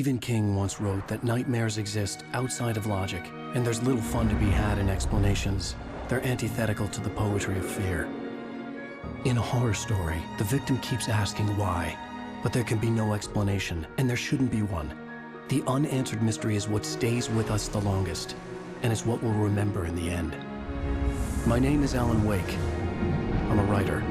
Stephen King once wrote that nightmares exist outside of logic, and there's little fun to be had in explanations. They're antithetical to the poetry of fear. In a horror story, the victim keeps asking why, but there can be no explanation, and there shouldn't be one. The unanswered mystery is what stays with us the longest, and it's what we'll remember in the end. My name is Alan Wake. I'm a writer.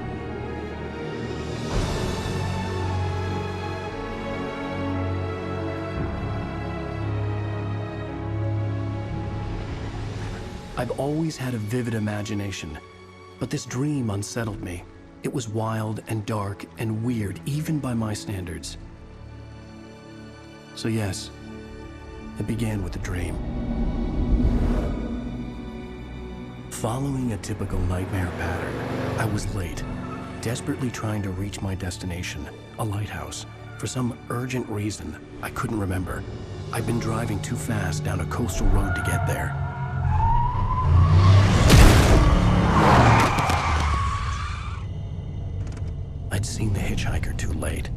I've always had a vivid imagination, but this dream unsettled me. It was wild and dark and weird, even by my standards. So yes, it began with a dream. Following a typical nightmare pattern, I was late, desperately trying to reach my destination, a lighthouse. For some urgent reason, I couldn't remember. I'd been driving too fast down a coastal road to get there. I'd seen the hitchhiker too late.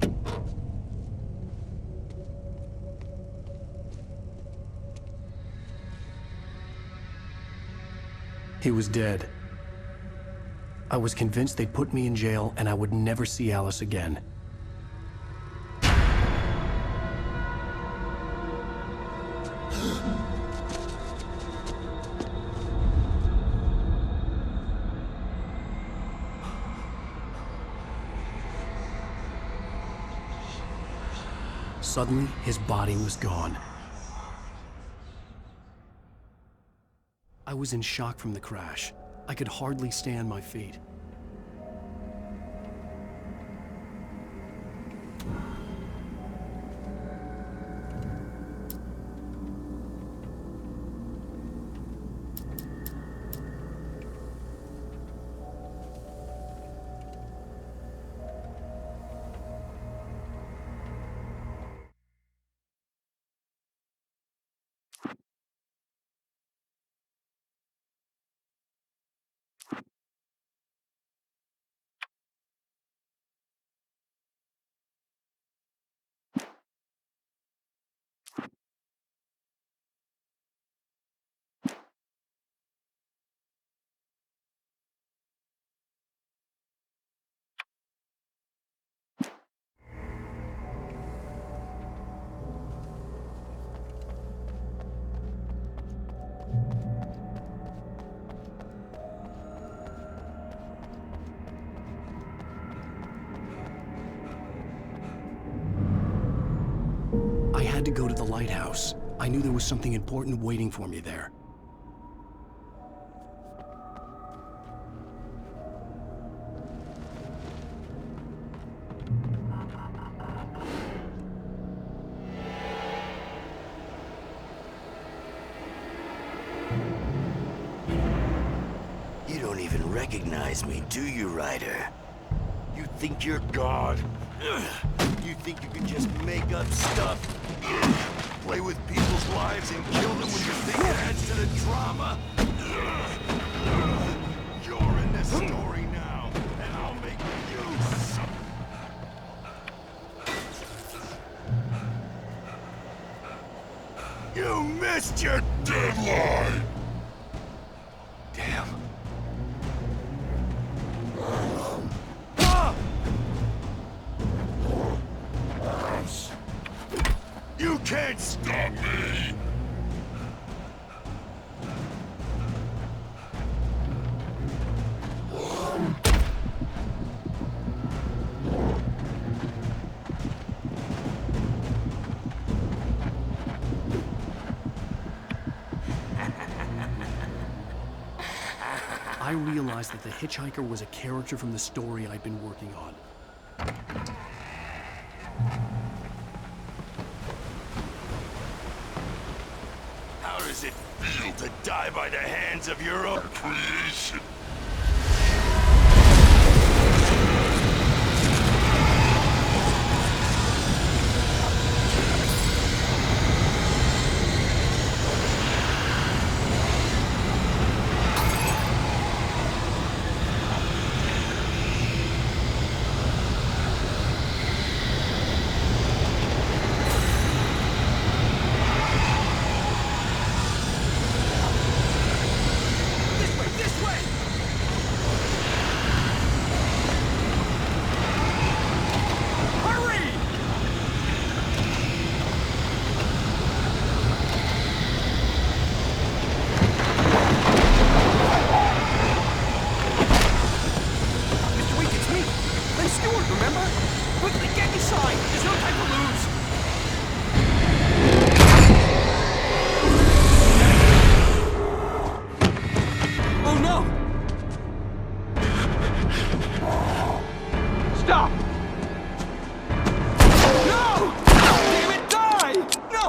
He was dead. I was convinced they'd put me in jail and I would never see Alice again. Suddenly, his body was gone. I was in shock from the crash. I could hardly stay on my feet. I had to go to the lighthouse. I knew there was something important waiting for me there. You don't even recognize me, do you, Ryder? You think you're God? You think you can just make up stuff? Play with people's lives and kill them when you think it adds to the drama? You're in this story now, and I'll make you. You missed your deadline! Damn. You can't stop me! I realized that the hitchhiker was a character from the story I'd been working on. How does it feel to die by the hands of your own creation?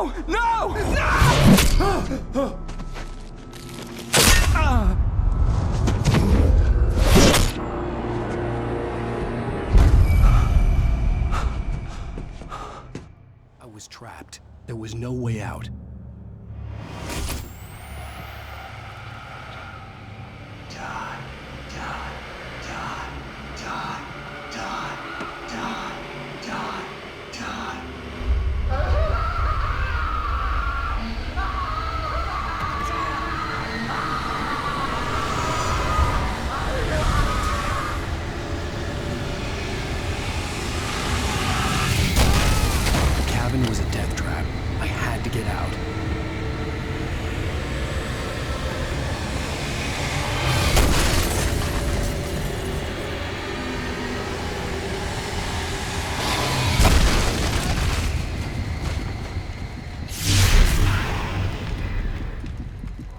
No! No! No! I was trapped. There was no way out. The cabin was a death trap. I had to get out.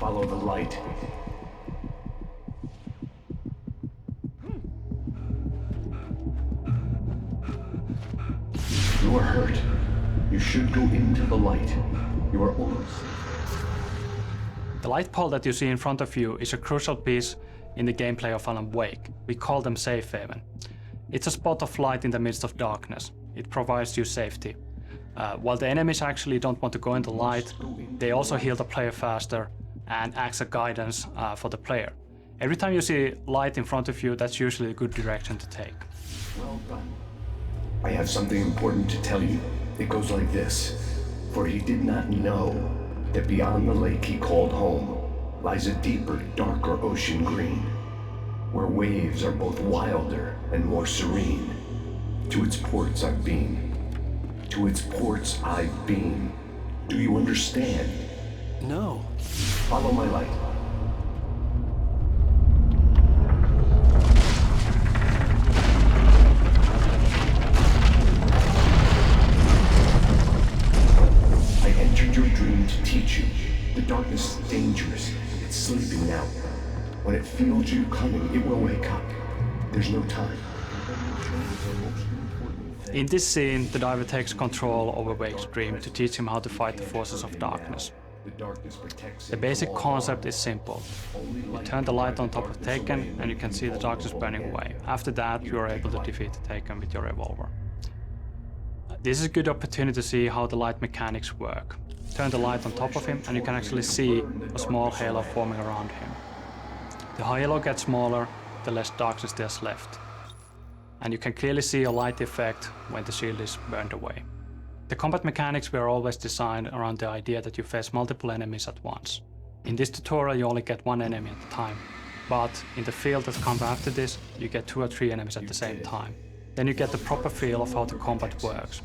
Follow the light. You are hurt. You should go into the light. You are almost safe. The light pole that you see in front of you is a crucial piece in the gameplay of Alan Wake. We call them safe haven. It's a spot of light in the midst of darkness. It provides you safety. While the enemies actually don't want to go in the light, they also heal the player faster and acts as guidance for the player. Every time you see light in front of you, that's usually a good direction to take. Well done. I have something important to tell you. It goes like this. For he did not know that beyond the lake he called home lies a deeper, darker ocean green, where waves are both wilder and more serene. To its ports I've been. To its ports I've been. Do you understand? No. Follow my light. I entered your dream to teach you. The darkness is dangerous. It's sleeping now. When it feels you coming, it will wake up. There's no time. In this scene, the diver takes control over Wake's dream to teach him how to fight the forces of darkness. The basic concept is simple. You turn the light on top of Taken and you can see the darkness burning away. After that, you are able to defeat the Taken with your revolver. This is a good opportunity to see how the light mechanics work. Turn the light on top of him and you can actually see a small halo forming around him. The halo gets smaller, the less darkness there's left. And you can clearly see a light effect when the shield is burned away. The combat mechanics were always designed around the idea that you face multiple enemies at once. In this tutorial you only get one enemy at a time, but in the field that comes after this, you get 2 or 3 enemies at the same time. Then you get the proper feel of how the combat works.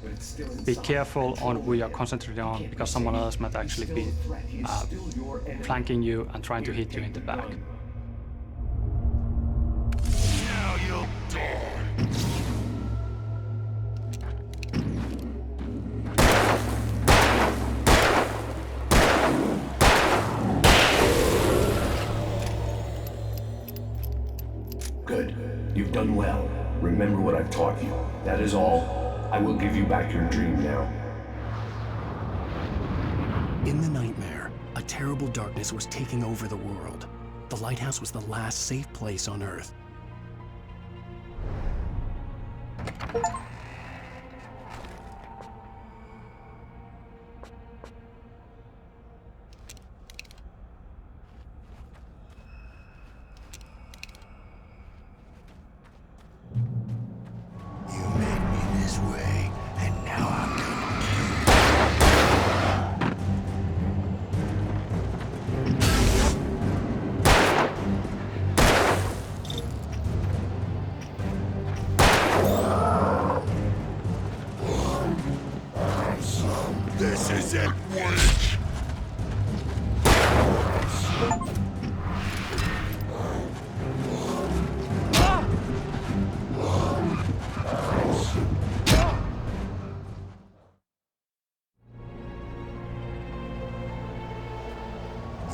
Be careful on who you're concentrating on, because someone else might actually be flanking you and trying to hit you in the back. Now you'll die. Good. You've done well. Remember what I've taught you. That is all. I will give you back your dream now. In the nightmare, a terrible darkness was taking over the world. The lighthouse was the last safe place on Earth. You made me this way, and now I'm gonna This is it, Wake!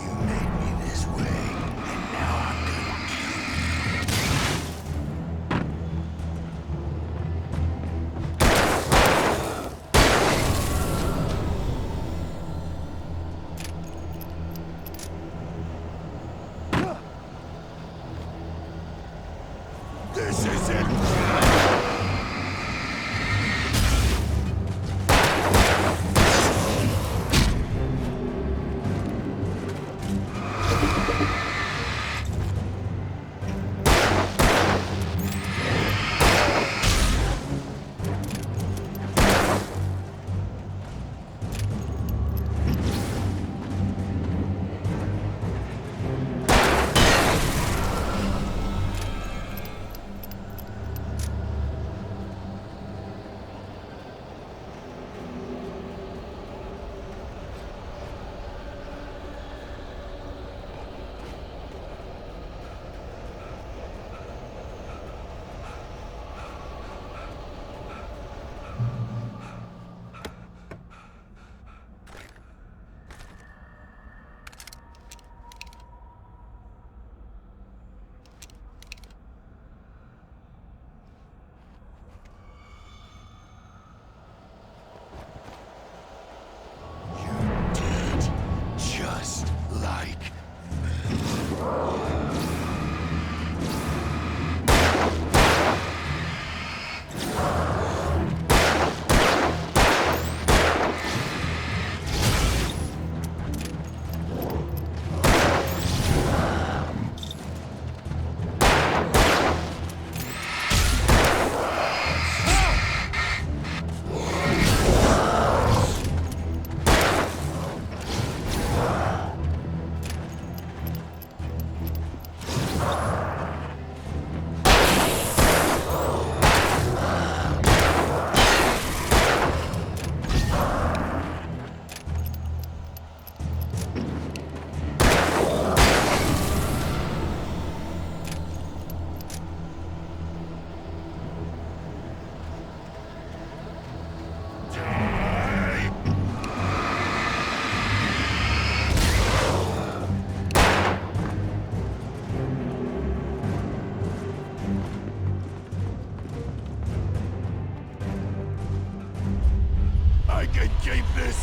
You made me this way, and now I'm gonna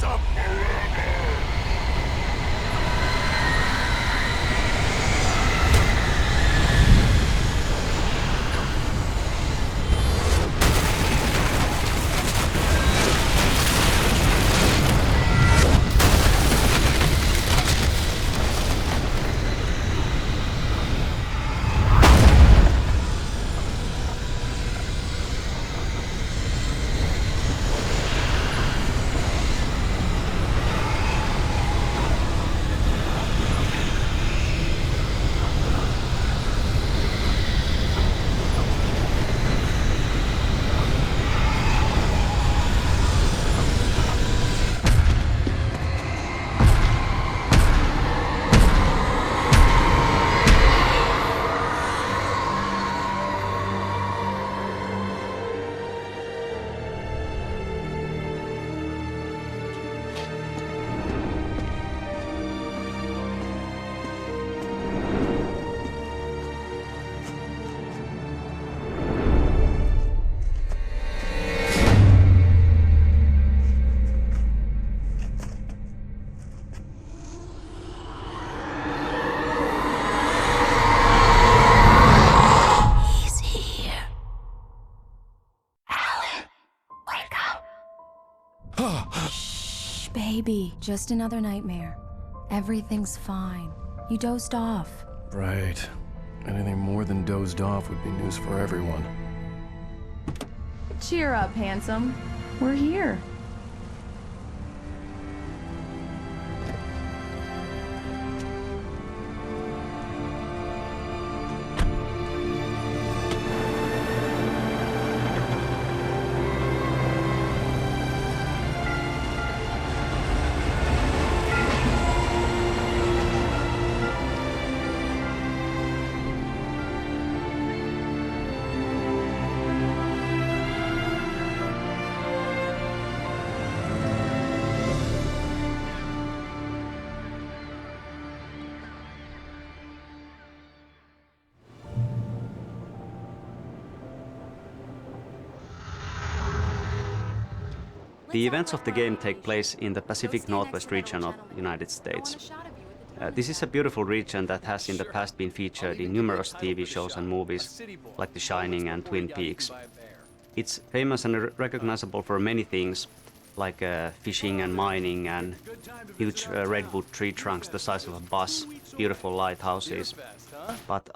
this up forever! Shh, baby. Just another nightmare. Everything's fine. You dozed off. Right. Anything more than dozed off would be news for everyone. Cheer up, handsome. We're here. The events of the game take place in the Pacific Northwest region of the United States. This is a beautiful region that has in the past been featured in numerous TV shows and movies like The Shining and Twin Peaks. It's famous and recognizable for many things like fishing and mining and huge redwood tree trunks the size of a bus, beautiful lighthouses. But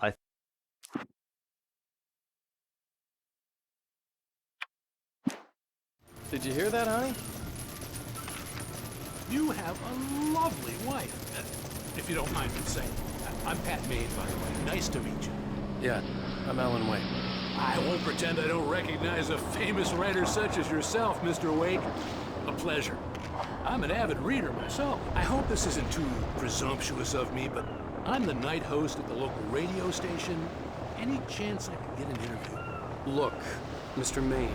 Did you hear that, honey? You have a lovely wife, if you don't mind me saying. I'm Pat Maine, by the way. Nice to meet you. Yeah, I'm Alan Wake. I won't pretend I don't recognize a famous writer such as yourself, Mr. Wake. A pleasure. I'm an avid reader myself. I hope this isn't too presumptuous of me, but I'm the night host at the local radio station. Any chance I could get an interview? Look, Mr. Maine,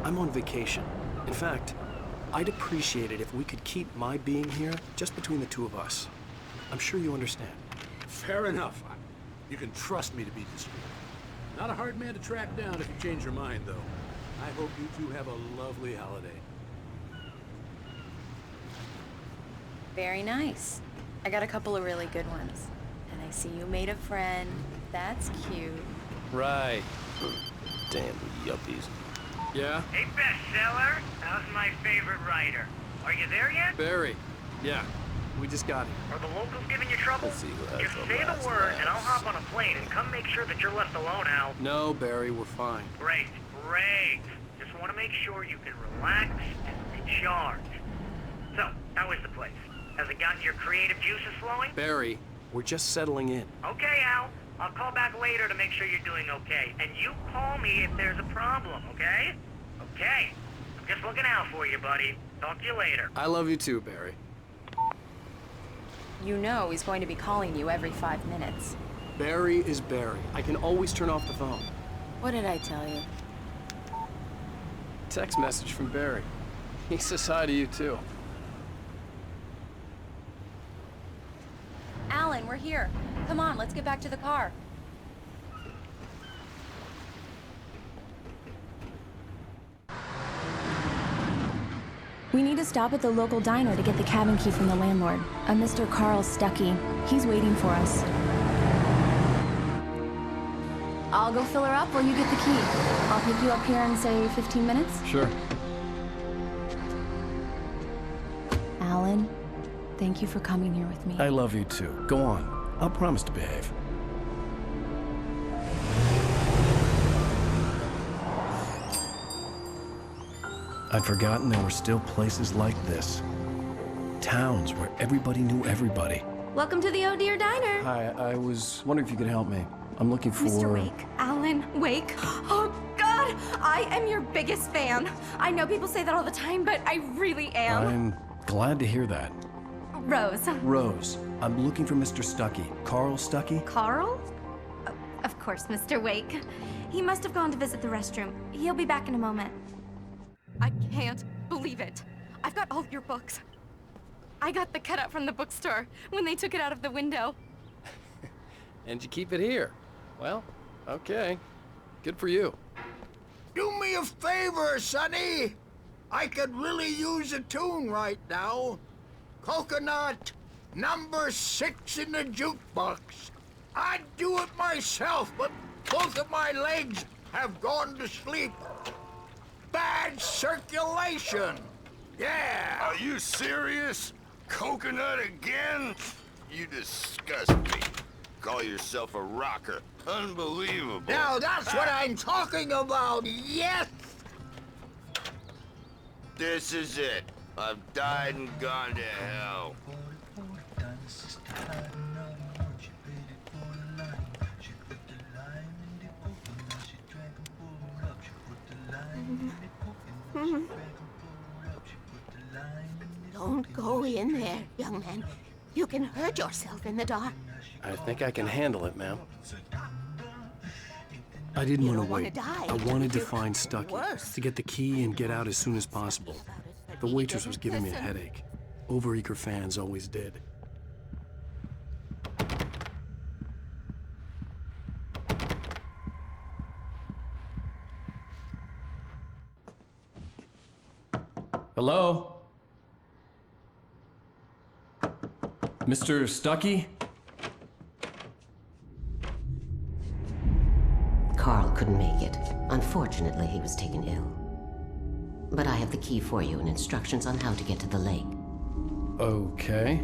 I'm on vacation. In fact, I'd appreciate it if we could keep my being here just between the two of us. I'm sure you understand. Fair enough. You can trust me to be discreet. Not a hard man to track down if you change your mind, though. I hope you two have a lovely holiday. Very nice. I got a couple of really good ones. And I see you made a friend. That's cute. Right. Damn yuppies. Yeah? Hey, bestseller. How's my favorite writer? Are you there yet? Barry. Yeah. We just got here. Are the locals giving you trouble? Let's see who has Just the say last the word, laugh. and I'll hop on a plane and come make sure that you're left alone, Al. No, Barry, we're fine. Great, great. Just want to make sure you can relax and recharge. So, how is the place? Has it gotten your creative juices flowing? Barry, We're just settling in. Okay, Al. I'll call back later to make sure you're doing okay. And you call me if there's a problem, okay? Okay. I'm just looking out for you, buddy. Talk to you later. I love you too, Barry. You know he's going to be calling you every 5 minutes. Barry is Barry. I can always turn off the phone. What did I tell you? Text message from Barry. He says hi to you too. Alan, we're here. Come on, let's get back to the car. We need to stop at the local diner to get the cabin key from the landlord, a Mr. Carl Stuckey. He's waiting for us. I'll go fill her up while you get the key. I'll pick you up here in, say, 15 minutes? Sure. Alan, thank you for coming here with me. I love you too. Go on. I'll promise to behave. I'd forgotten there were still places like this. Towns where everybody knew everybody. Welcome to the Oh Dear Diner. Hi, I was wondering if you could help me. I'm looking for... Mr. Wake. Alan Wake. Oh, God! I am your biggest fan. I know people say that all the time, but I really am. I'm glad to hear that. Rose. Rose, I'm looking for Mr. Stuckey. Carl Stuckey? Carl? Of course, Mr. Wake. He must have gone to visit the restroom. He'll be back in a moment. I can't believe it. I've got all your books. I got the cutout from the bookstore when they took it out of the window. And you keep it here. Well, okay. Good for you. Do me a favor, Sonny. I could really use a tune right now. Coconut, number 6 in the jukebox. I'd do it myself, but both of my legs have gone to sleep. Bad circulation. Yeah. Are you serious? Coconut again? You disgust me. Call yourself a rocker. Unbelievable. Now that's what I'm talking about, yes! This is it. I've died and gone to hell. Don't go in there, young man. You can hurt yourself in the dark. I think I can handle it, ma'am. I didn't want to wait. I wanted to find Stuckey, to get the key and get out as soon as possible. The waitress was giving me a headache. Overeager fans always did. Hello? Mr. Stuckey? Carl couldn't make it. Unfortunately, he was taken ill. But I have the key for you and instructions on how to get to the lake. Okay.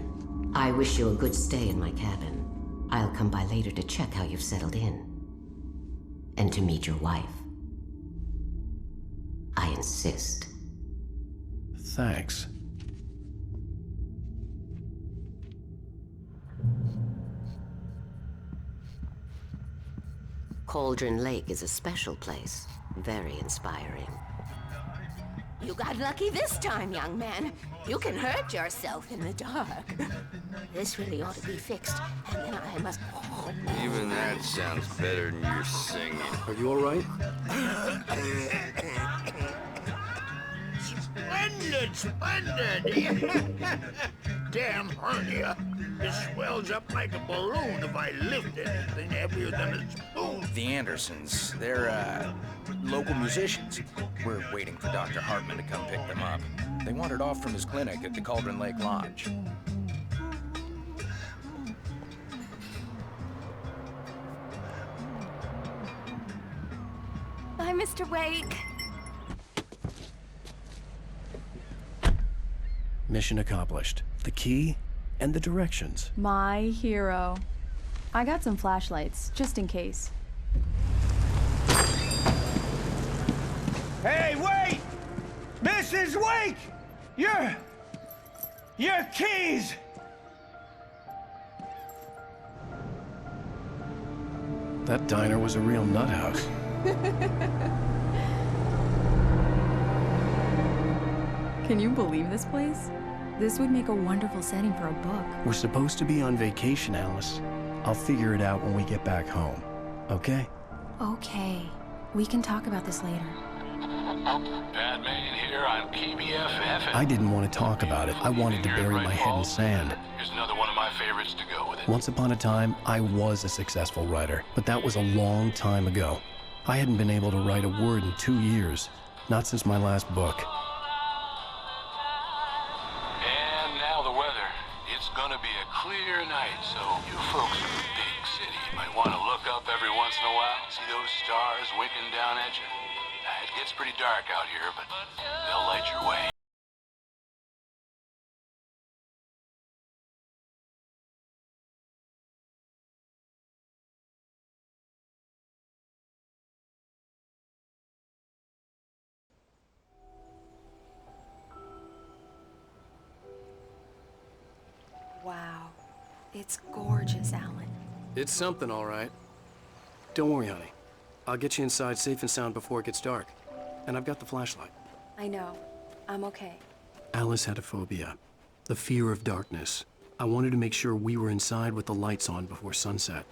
I wish you a good stay in my cabin. I'll come by later to check how you've settled in. And to meet your wife. I insist. Thanks. Cauldron Lake is a special place. Very inspiring. You got lucky this time, young man. You can hurt yourself in the dark. This really ought to be fixed, and then I must... Even that sounds better than your singing. Are you all right? Splendid, splendid! Damn hernia. It swells up like a balloon if I lift anything heavier than a spoon. The Andersons, they're, local musicians. We're waiting for Dr. Hartman to come pick them up. They wandered off from his clinic at the Cauldron Lake Lodge. Bye, Mr. Wake. Mission accomplished. The key and the directions. My hero. I got some flashlights, just in case. Hey, wait! Mrs. Wake! Your keys! That diner was a real nut house. Can you believe this place? This would make a wonderful setting for a book. We're supposed to be on vacation, Alice. I'll figure it out when we get back home. Okay? Okay. We can talk about this later. Batman here on KBFF. I didn't want to talk about it. I wanted to bury my head in sand. Here's another one of my favorites to go with it. Once upon a time, I was a successful writer, but that was a long time ago. I hadn't been able to write a word in 2 years, not since my last book. It's gonna be a clear night, so you folks in the big city might want to look up every once in a while, see those stars winking down at you. It gets pretty dark out here, but they'll light your way. Wow. It's gorgeous, Alan. It's something, all right. Don't worry, honey. I'll get you inside safe and sound before it gets dark. And I've got the flashlight. I know. I'm okay. Alice had a phobia, the fear of darkness. I wanted to make sure we were inside with the lights on before sunset.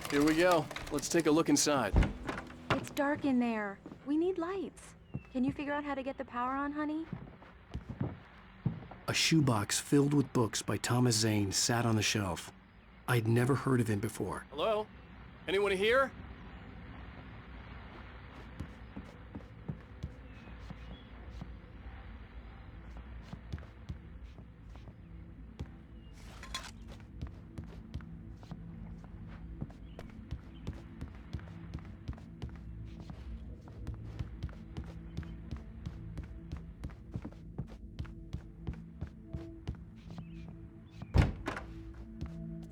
Here we go. Let's take a look inside. It's dark in there. We need lights. Can you figure out how to get the power on, honey? A shoebox filled with books by Thomas Zane sat on the shelf. I'd never heard of him before. Hello? Anyone here?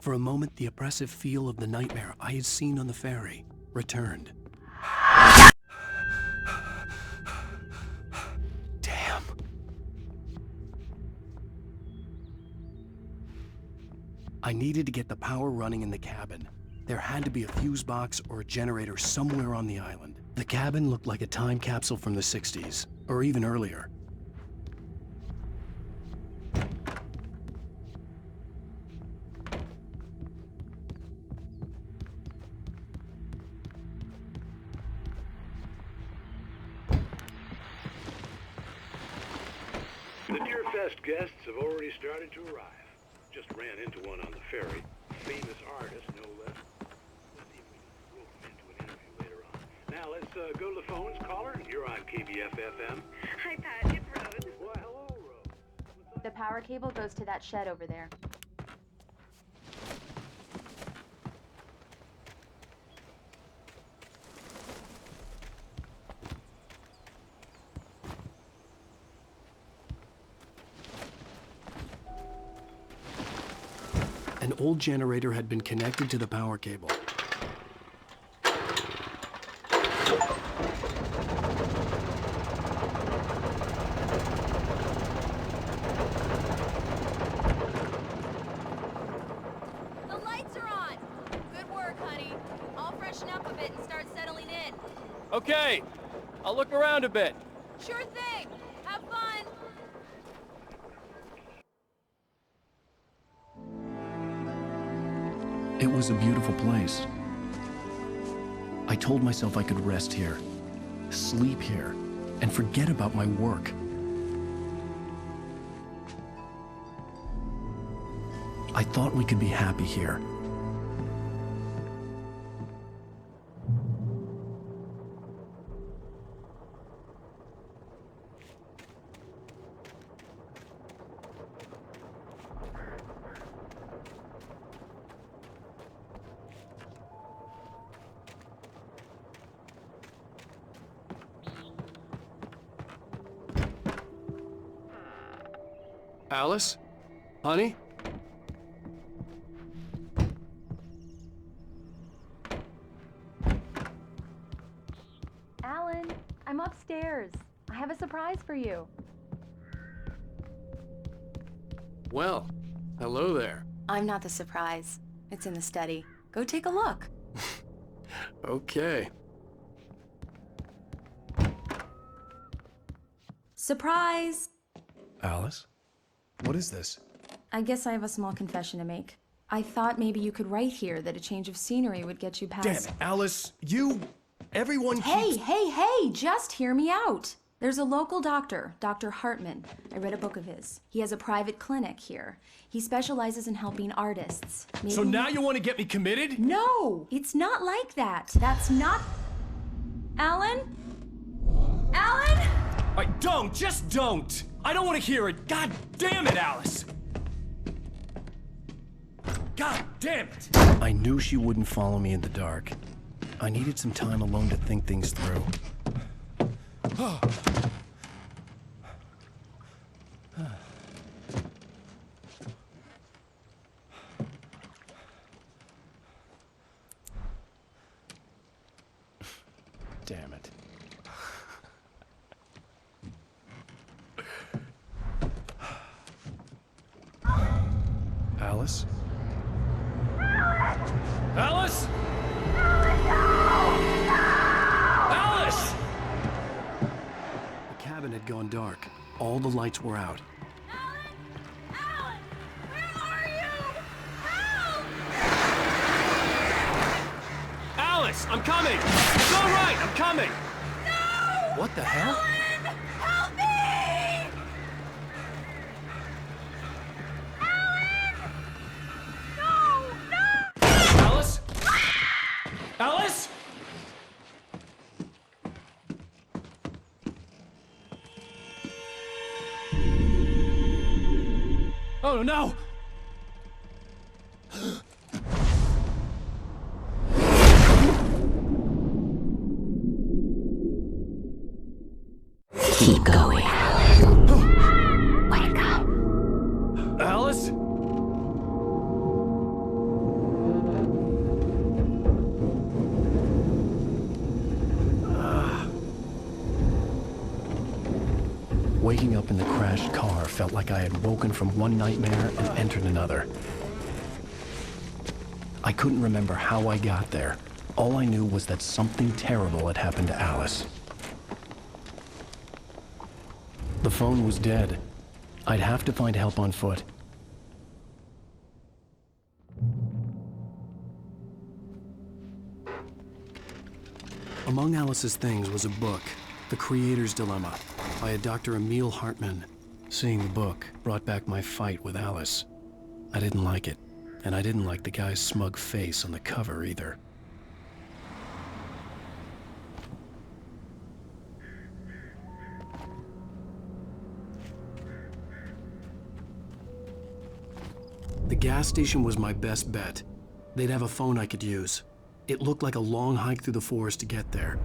For a moment, the oppressive feel of the nightmare I had seen on the ferry returned. Damn. I needed to get the power running in the cabin. There had to be a fuse box or a generator somewhere on the island. The cabin looked like a time capsule from the 60s, or even earlier. The Deerfest guests have already started to arrive. Just ran into one on the ferry. Famous artist, no less. Let's see if we can rope him into an interview later on. Now let's go to the phones. Caller, you're on KBF-FM. Hi, Pat. It's Rose. Why, hello, Rose. The power cable goes to that shed over there. An old generator had been connected to the power cable. The lights are on! Good work, honey. I'll freshen up a bit and start settling in. Okay. I'll look around a bit. Sure thing! Have fun! It was a beautiful place. I told myself I could rest here, sleep here, and forget about my work. I thought we could be happy here. Alice? Honey? Alan, I'm upstairs. I have a surprise for you. Well, hello there. I'm not the surprise. It's in the study. Go take a look. Okay. Surprise! Alice? What is this? I guess I have a small confession to make. I thought maybe you could write here that a change of scenery would get you past— Damn it, Alice! Everyone Hey, hey, just hear me out! There's a local doctor, Dr. Hartman. I read a book of his. He has a private clinic here. He specializes in helping artists. So now you want to get me committed? No! It's not like that. That's not— Alan? Alan? Just don't! I don't want to hear it! God damn it, Alice! God damn it! I knew she wouldn't follow me in the dark. I needed some time alone to think things through. Damn it. Alice? Alice? Alice! The cabin had gone dark. All the lights were out. Alice, I'm coming! It's all right, I'm coming! No! What the hell? Alan, help me! Alan! No! Alice? Alice? Oh no! Keep going. Wake up. Alice? Waking up in the crashed car felt like I had woken from one nightmare and entered another. I couldn't remember how I got there. All I knew was that something terrible had happened to Alice. The phone was dead. I'd have to find help on foot. Among Alice's things was a book, The Creator's Dilemma, by a Dr. Emil Hartman. Seeing the book brought back my fight with Alice. I didn't like it, and I didn't like the guy's smug face on the cover either. The gas station was my best bet. They'd have a phone I could use. It looked like a long hike through the forest to get there.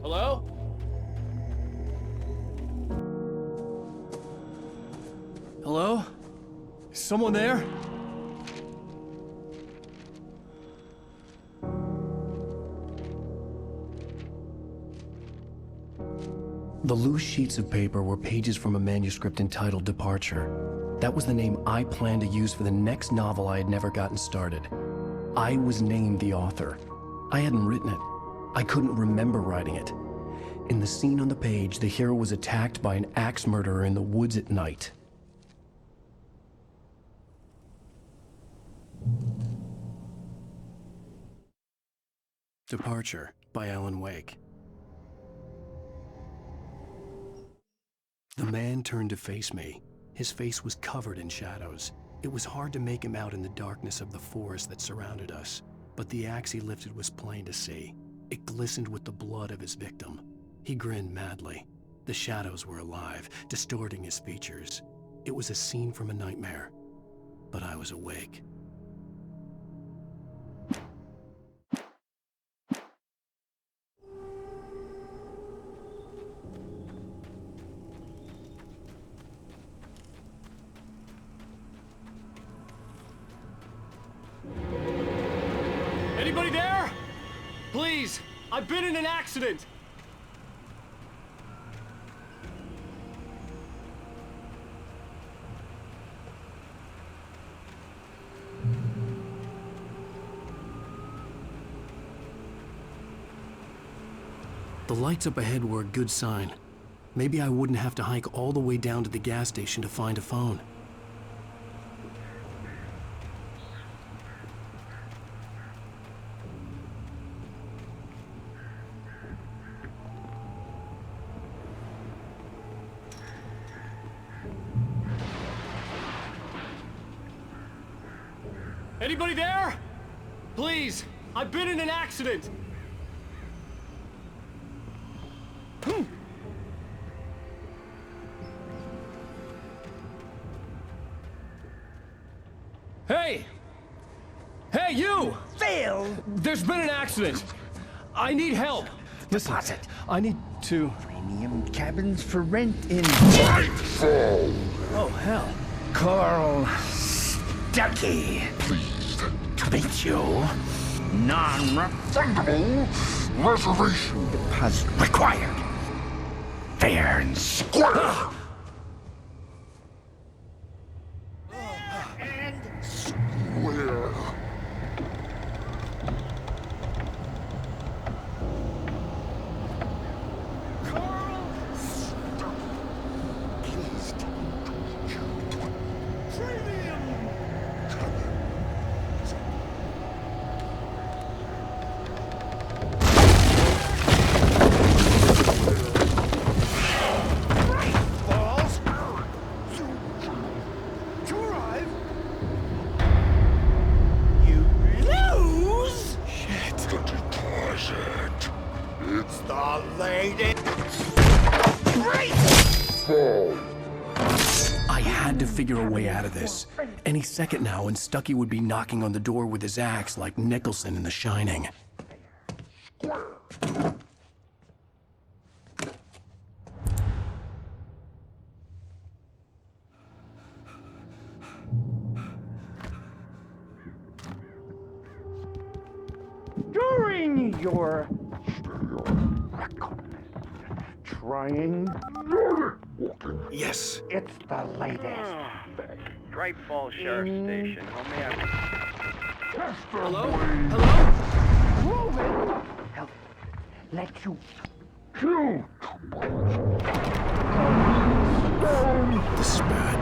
Hello? Hello? Is someone there? The loose sheets of paper were pages from a manuscript entitled Departure. That was the name I planned to use for the next novel I had never gotten started. I was named the author. I hadn't written it. I couldn't remember writing it. In the scene on the page, the hero was attacked by an axe murderer in the woods at night. Departure by Alan Wake. The man turned to face me. His face was covered in shadows. It was hard to make him out in the darkness of the forest that surrounded us, but the axe he lifted was plain to see. It glistened with the blood of his victim. He grinned madly. The shadows were alive, distorting his features. It was a scene from a nightmare, but I was awake. Anybody there? Please, I've been in an accident. The lights up ahead were a good sign. Maybe I wouldn't have to hike all the way down to the gas station to find a phone. Anybody there? Please, I've been in an accident. Hey! Hey, you! Phil! There's been an accident. I need help. Listen, I need to... Premium cabins for rent in... Nightfall! Oh, hell. Carl Stuckey. Pleased to meet you. Non-refundable reservation deposit required. Fair and square. Where? I had to figure a way out of this. Any second now, and Stuckey would be knocking on the door with his axe like Nicholson in The Shining. During your trying. Yes. It's the latest. Great Falls Sheriff Station. Hello? Hello? Move it! Help. Let you kill. This is bad.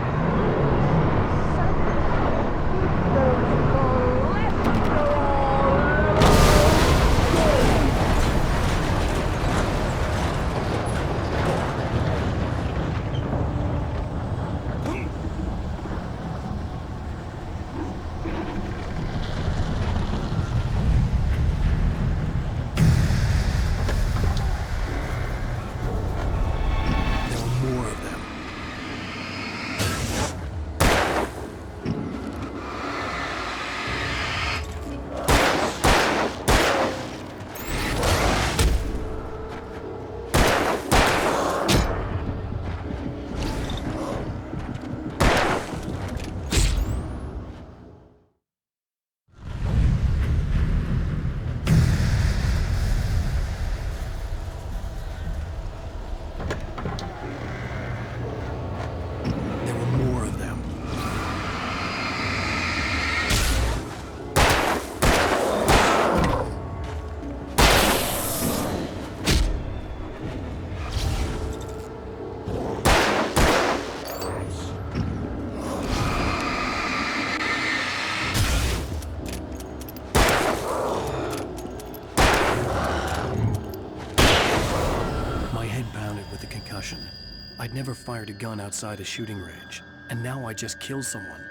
I'd never fired a gun outside a shooting range, and now I just killed someone.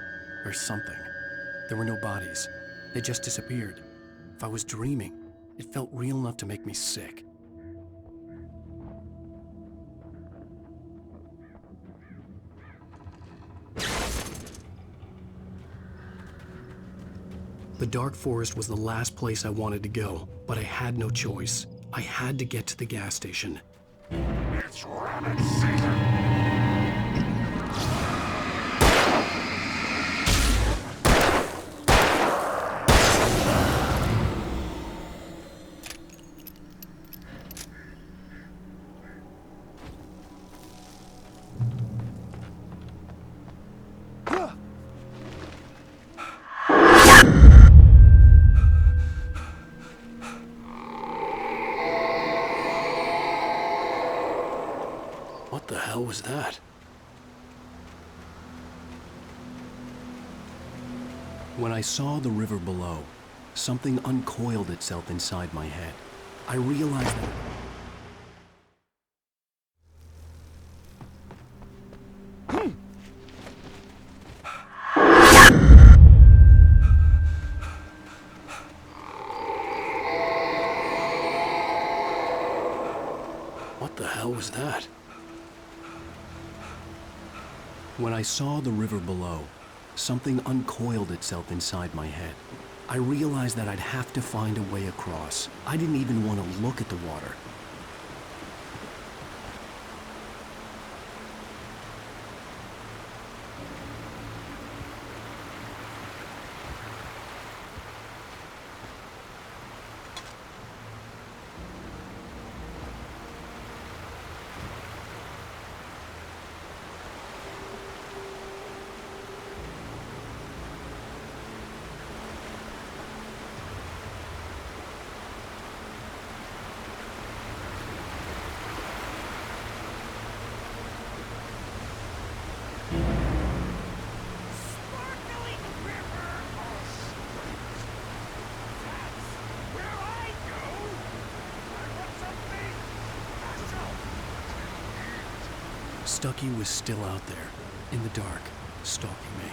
Or something. There were no bodies. They just disappeared. If I was dreaming, it felt real enough to make me sick. The dark forest was the last place I wanted to go, but I had no choice. I had to get to the gas station. It's rabbit season. What the hell was that? When I saw the river below, something uncoiled itself inside my head. I realized that... What the hell was that? When I saw the river below, something uncoiled itself inside my head. I realized that I'd have to find a way across. I didn't even want to look at the water. Stucky was still out there, in the dark, stalking me.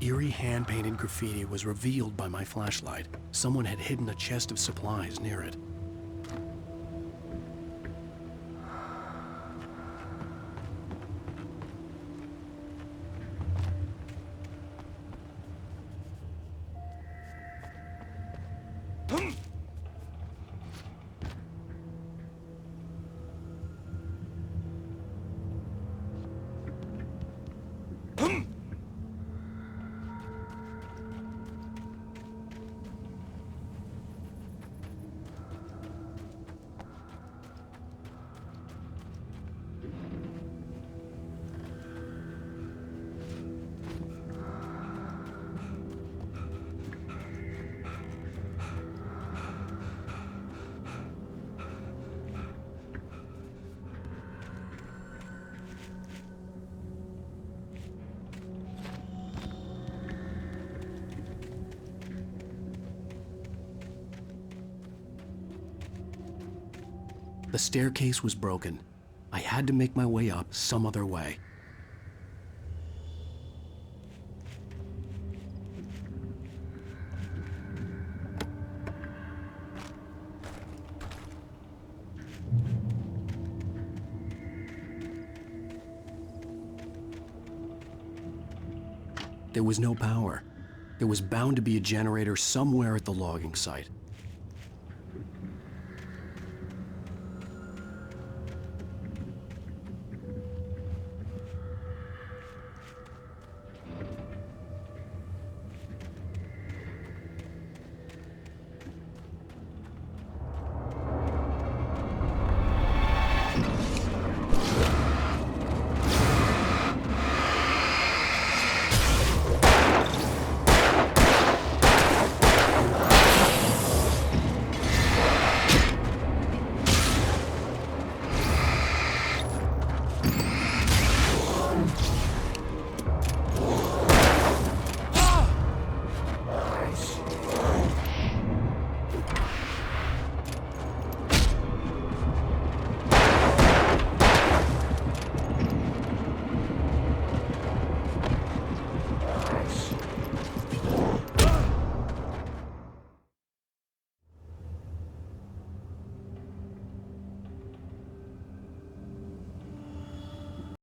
Eerie hand-painted graffiti was revealed by my flashlight. Someone had hidden a chest of supplies near it. The staircase was broken. I had to make my way up some other way. There was no power. There was bound to be a generator somewhere at the logging site.